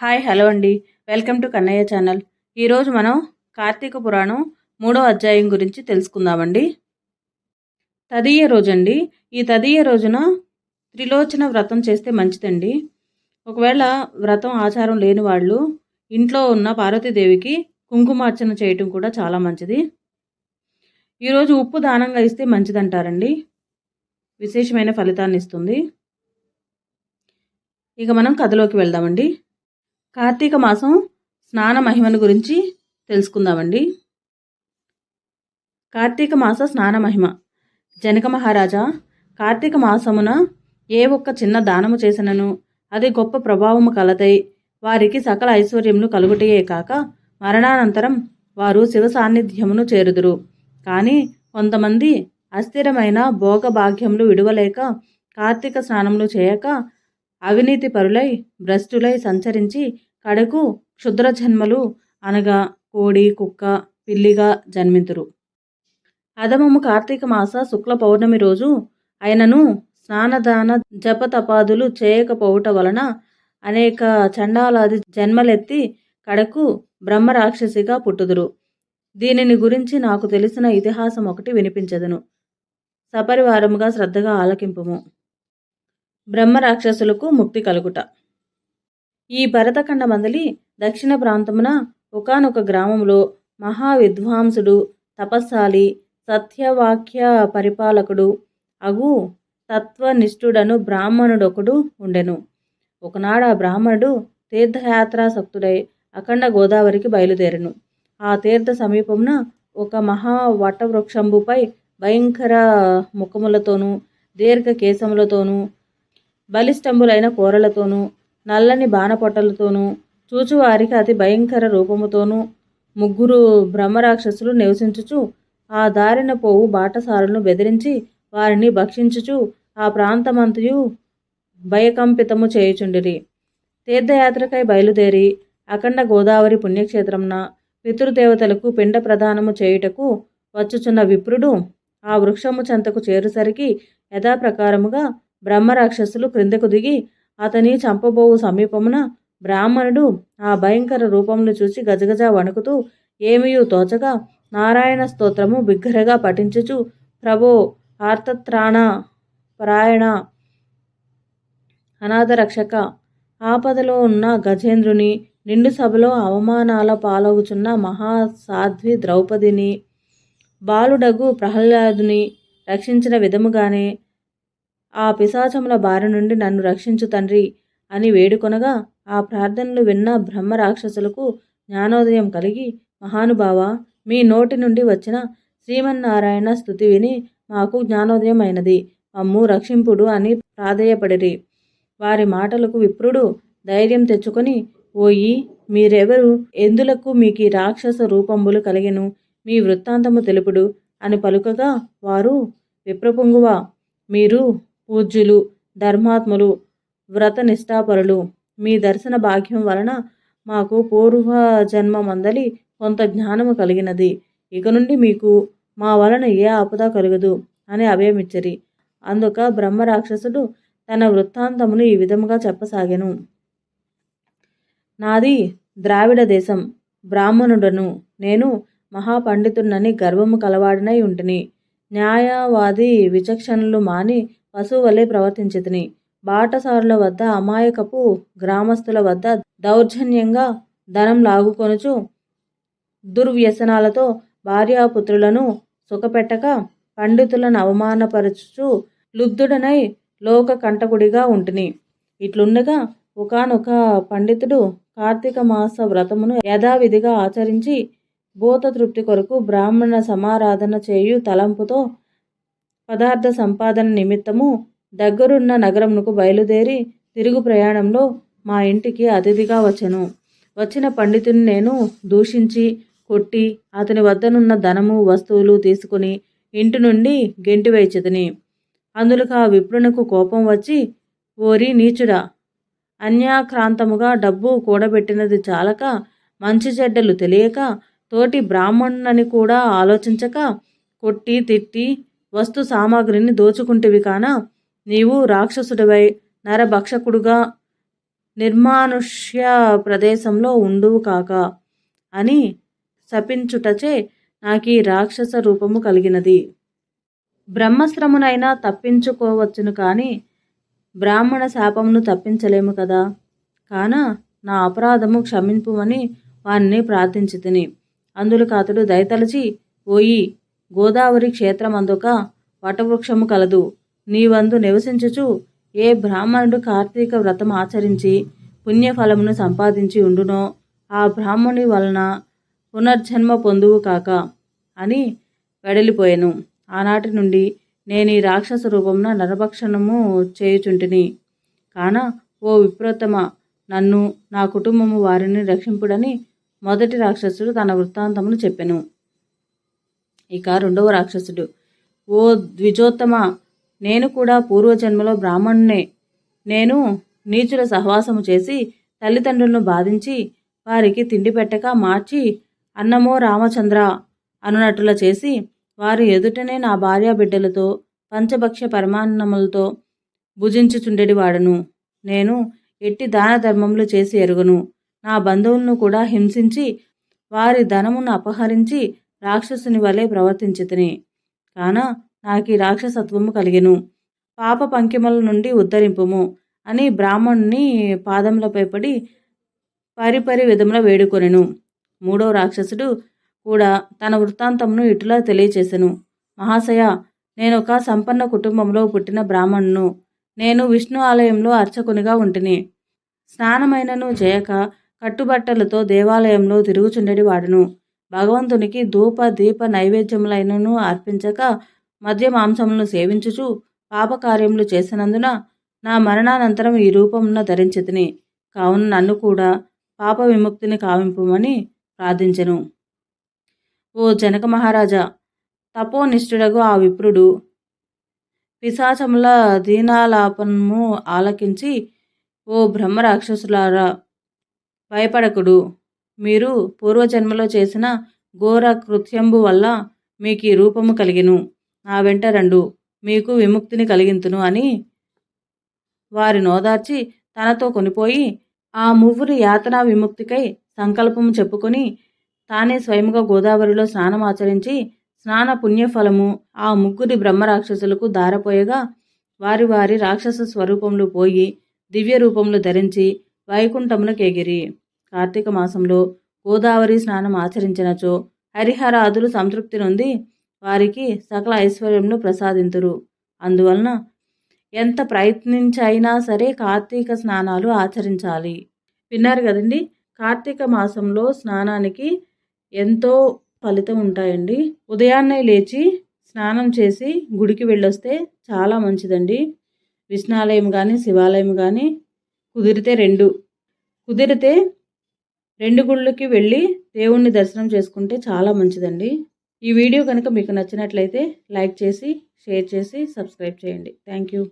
Hi hello అండి. Welcome to Kannayya channel. ఈరోజు మనం కార్తీక పురాణం 3వ అధ్యాయం గురించి తెలుసుకుందామండి. తదియ రోజండి. ఈ తదియ రోజున త్రిలోచన వ్రతం చేస్తే మంచిదండి. ఒకవేళ వ్రతం ఆచారం లేని వాళ్ళు ఇంట్లో ఉన్న పార్వతీదేవికి కుంకుమార్చన చేయటం కూడా చాలా మంచిది. ఈరోజు ఉప్పు దానంగా ఇస్తే మంచిదంటారండి. విశేషమైన ఫలితాన్ని ఇస్తుంది. ఇక మనం కథలోకి వెళ్దామండి. కార్తీక మాసం స్నాన మహిమను గురించి తెలుసుకుందామండి. కార్తీక మాస స్నాన మహిమ. జనక మహారాజా, కార్తీక మాసమున ఏ ఒక్క చిన్న దానము చేసినను అది గొప్ప ప్రభావము కలదై వారికి సకల ఐశ్వర్యములు కలుగుటయే కాక మరణానంతరం వారు శివ సాన్నిధ్యమును చేరుదురు. కానీ కొంతమంది అస్థిరమైన భోగభాగ్యములు విడువలేక కార్తీక స్నానములు చేయక అవినీతి పరులై భ్రష్టులై సంచరించి కడకు క్షుద్ర జన్మలు అనగా కోడి కుక్క పిల్లిగా జన్మింతురు. అధమము కార్తీక మాస శుక్ల పౌర్ణమి రోజు అయినను స్నానదాన జపతపాదులు చేయకపోవుట వలన అనేక చండాలాది జన్మలెత్తి కడకు బ్రహ్మరాక్షసిగా పుట్టుదురు. దీనిని గురించి నాకు తెలిసిన ఇతిహాసం ఒకటి వినిపించదును. సపరివారముగా శ్రద్ధగా ఆలకింపుము. బ్రహ్మరాక్షసులకు ముక్తి కలుగుట. ఈ భరతఖండ మందలి దక్షిణ ప్రాంతమున ఒకానొక గ్రామంలో మహావిద్వాంసుడు తపస్సాలి సత్యవాక్య పరిపాలకుడు అగు తత్వనిష్ఠుడను బ్రాహ్మణుడొకడు ఉండెను. ఒకనాడు ఆ బ్రాహ్మణుడు తీర్థయాత్రాసక్తుడై అఖండ గోదావరికి బయలుదేరెను. ఆ తీర్థ సమీపమున ఒక మహా వటవృక్షంబుపై భయంకర ముఖములతోనూ దీర్ఘ కేశములతోనూ బలిష్టంబులైన కూరలతోనూ నల్లని బాణపొట్టలతోనూ చూచువారికి అతి భయంకర రూపముతోనూ ముగ్గురు బ్రహ్మరాక్షసులు నివసించుచు ఆ దారిన పోవు బాటసారులను బెదిరించి వారిని భక్షించుచు ఆ ప్రాంతమంతయు భయకంపితము చేయుచుండిరి. తీర్థయాత్రకై బయలుదేరి అఖండ గోదావరి పుణ్యక్షేత్రమున పితృదేవతలకు పిండ ప్రదానము చేయుటకు వచ్చుచున్న విప్రుడు ఆ వృక్షము చెంతకు చేరుసరికి యథాప్రకారముగా బ్రహ్మరాక్షసులు క్రిందకు దిగి అతని చంపబోవు సమీపమున బ్రాహ్మణుడు ఆ భయంకర రూపమును చూసి గజగజ వణుకుతూ ఏమియూ తోచగా నారాయణ స్తోత్రము బిగ్గరగా పఠించుచు ప్రభో ఆర్తత్రాణ పరాయణ అనాథరక్షక, ఆపదలో ఉన్న గజేంద్రుని, నిండు సభలో అవమానాల పాలవుచున్న మహాసాధ్వి ద్రౌపదిని, బాలుడగు ప్రహ్లాదుని రక్షించిన విధముగానే ఆ పిశాచముల బారి నుండి నన్ను రక్షించు తండ్రి అని వేడుకొనగా ఆ ప్రార్థనలు విన్న బ్రహ్మరాక్షసులకు జ్ఞానోదయం కలిగి మహానుభావ, మీ నోటి నుండి వచ్చిన శ్రీమన్నారాయణ స్తుతి విని మాకు జ్ఞానోదయం అయినది, మమ్ము రక్షింపుడు అని ప్రాధేయపడిరి. వారి మాటలకు విప్రుడు ధైర్యం తెచ్చుకొని ఓయి మీరెవరు, ఎందులకు మీకీ రాక్షస రూపంబులు కలిగెను, మీ వృత్తాంతము తెలుపుడు అని పలుకగా వారు విప్రపుంగువ, మీరు పూజ్యులు ధర్మాత్ములు వ్రత నిష్ఠాపరులు, మీ దర్శన భాగ్యం వలన మాకు పూర్వజన్మ మందలి కొంత జ్ఞానము కలిగినది, ఇక నుండి మీకు మా వలన ఏ ఆపద కలుగదు అని అభయమిచ్చరి. అందుక బ్రహ్మరాక్షసుడు తన వృత్తాంతమును ఈ విధముగా చెప్పసాగెను. నాది ద్రావిడ దేశం, బ్రాహ్మణుడను నేను, మహాపండితుడనని గర్వము కలవాడినై ఉంటిని. న్యాయవాది విచక్షణలు మాని పశువువలే ప్రవర్తించితిని. బాటసారుల వద్ద అమాయకపు గ్రామస్తుల వద్ద దౌర్జన్యంగా ధనం లాగుకొనుచు దుర్వ్యసనాలతో భార్యాపుత్రులను సుఖపెట్టక పండితులను అవమానపరచుచు లుబ్ధుడనై లోక కంటకుడిగా ఉంటిని. ఇట్లుండగా ఒకానొక పండితుడు కార్తీక మాస వ్రతమును యథావిధిగా ఆచరించి భూతతృప్తి కొరకు బ్రాహ్మణ సమారాధన చేయు తలంపుతో పదార్థ సంపాదన నిమిత్తము దగ్గరున్న నగరమునకు బయలుదేరి తిరుగు ప్రయాణంలో మా ఇంటికి అతిథిగా వచ్చెను. వచ్చిన పండితుని నేను దూషించి కొట్టి అతని వద్దనున్న ధనము వస్తువులు తీసుకుని ఇంటి నుండి గెంటివేచితిని. అందులకు ఆ విప్రునకు కోపం వచ్చి ఓరి నీచుడా, అన్యాక్రాంతముగా డబ్బు కూడబెట్టినది చాలక మంచి చెడ్డలు తెలియక తోటి బ్రాహ్మణుని కూడా ఆలోచించక కొట్టి తిట్టి వస్తు సామాగ్రిని దోచుకుంటివి కాన నీవు రాక్షసుడివై నరభక్షకుడుగా నిర్మానుష్య ప్రదేశంలో ఉండువు కాక అని శపించుటచే నాకీ రాక్షస రూపము కలిగినది. బ్రహ్మశ్రమునైనా తప్పించుకోవచ్చును కానీ బ్రాహ్మణ శాపమును తప్పించలేము కదా. కాన నా అపరాధము క్షమింపుమని వారిని ప్రార్థించితిని. అందులకు అతడు దయతలచి, ఓయి గోదావరి క్షేత్రమందొక వటవృక్షము కలదు. నీవందు నివసించుచు ఏ బ్రాహ్మణుడు కార్తీక వ్రతం ఆచరించి పుణ్యఫలమును సంపాదించి ఉండునో ఆ బ్రాహ్మణుని వలన పునర్జన్మ పొందువు కాక అని వెడలిపోయెను. ఆనాటి నుండి నేను ఈ రాక్షస రూపమున నరభక్షణము చేయుచుంటిని. కాన ఓ విప్రోత్తమ, నన్ను నా కుటుంబము వారిని రక్షింపుడని మొదటి రాక్షసుడు తన వృత్తాంతమును చెప్పెను. ఇక రెండవ రాక్షసుడు, ఓ ద్విజోత్తమ, నేను కూడా పూర్వజన్మలో బ్రాహ్మణునే. నేను నీచుల సహవాసము చేసి తల్లిదండ్రులను బాధించి వారికి తిండి పెట్టక మార్చి అన్నమో రామచంద్ర అనునట్టులా చేసి వారి ఎదుటనే నా భార్యా బిడ్డలతో పంచభక్ష్య పరమాన్నములతో భుజించుచుండెడి వాడను. నేను ఎట్టి దాన ధర్మములు చేసి ఎరుగను. నా బంధువులను కూడా హింసించి వారి ధనమును అపహరించి రాక్షసుని వలె ప్రవర్తించితిని. కాన నాకీ రాక్షసత్వము కలిగెను. పాప పంకిమల నుండి ఉద్ధరింపుము అని బ్రాహ్మణుని పాదములపై పడి పరిపరి విధముల వేడుకొనెను. మూడవ రాక్షసుడు కూడా తన వృత్తాంతమును ఇటులా తెలియచేసెను. మహాశయ, నేనొక సంపన్న కుటుంబంలో పుట్టిన బ్రాహ్మణును. నేను విష్ణు ఆలయంలో అర్చకునిగా ఉంటిని. స్నానమైనను చేయక కట్టుబట్టలతో దేవాలయంలో తిరుగుచుండెడి వాడును. భగవంతునికి ధూప దీప నైవేద్యములైనను అర్పించక మద్య మాంసములను సేవించుచు పాపకార్యములు చేసినందున నా మరణానంతరం ఈ రూపమున ధరించితిని. కావున నన్ను కూడా పాప విముక్తిని కావింపుమని ప్రార్థించెను. ఓ జనక మహారాజా, తపోనిష్ఠుడగు ఆ విప్రుడు పిశాచముల దీనాలాపనము ఆలకించి, ఓ బ్రహ్మ రాక్షసులారా, భయపడకుడు. మీరు పూర్వజన్మలో చేసిన ఘోర కృత్యంబు వల్ల మీకు ఈ రూపము కలిగెను. నా వెంట రండు, మీకు విముక్తిని కలిగింతును అని వారి నోదార్చి తనతో కొనిపోయి ఆ ముగ్గురి యాతనా విముక్తికై సంకల్పము చెప్పుకొని తానే స్వయముగా గోదావరిలో స్నానం ఆచరించి స్నాన పుణ్యఫలము ఆ ముగ్గురి బ్రహ్మరాక్షసులకు దారపోయగా వారి వారి రాక్షస స్వరూపములు పోయి దివ్య రూపములు ధరించి వైకుంఠమునకెగిరి. కార్తీక మాసంలో గోదావరి స్నానం ఆచరించినచో హరిహరాదులు సంతృప్తి నొంది వారికి సకల ఐశ్వర్యములు ప్రసాదింతురు. అందువలన ఎంత ప్రయత్నించైనా సరే కార్తీక స్నానాలు ఆచరించాలి. విన్నారు కదండి, కార్తీక మాసంలో స్నానానికి ఎంతో ఫలితం ఉంటాయండి. ఉదయాన్నే లేచి స్నానం చేసి గుడికి వెళ్ళొస్తే చాలా మంచిదండి. విష్ణాలయం కానీ శివాలయం కానీ కుదిరితే రెండు గుళ్ళకి వెళ్ళి దేవుణ్ణి దర్శనం చేసుకుంటే చాలా మంచిదండి. ఈ వీడియో కనుక మీకు నచ్చినట్లయితే లైక్ చేసి షేర్ చేసి సబ్స్క్రైబ్ చేయండి. Thank you.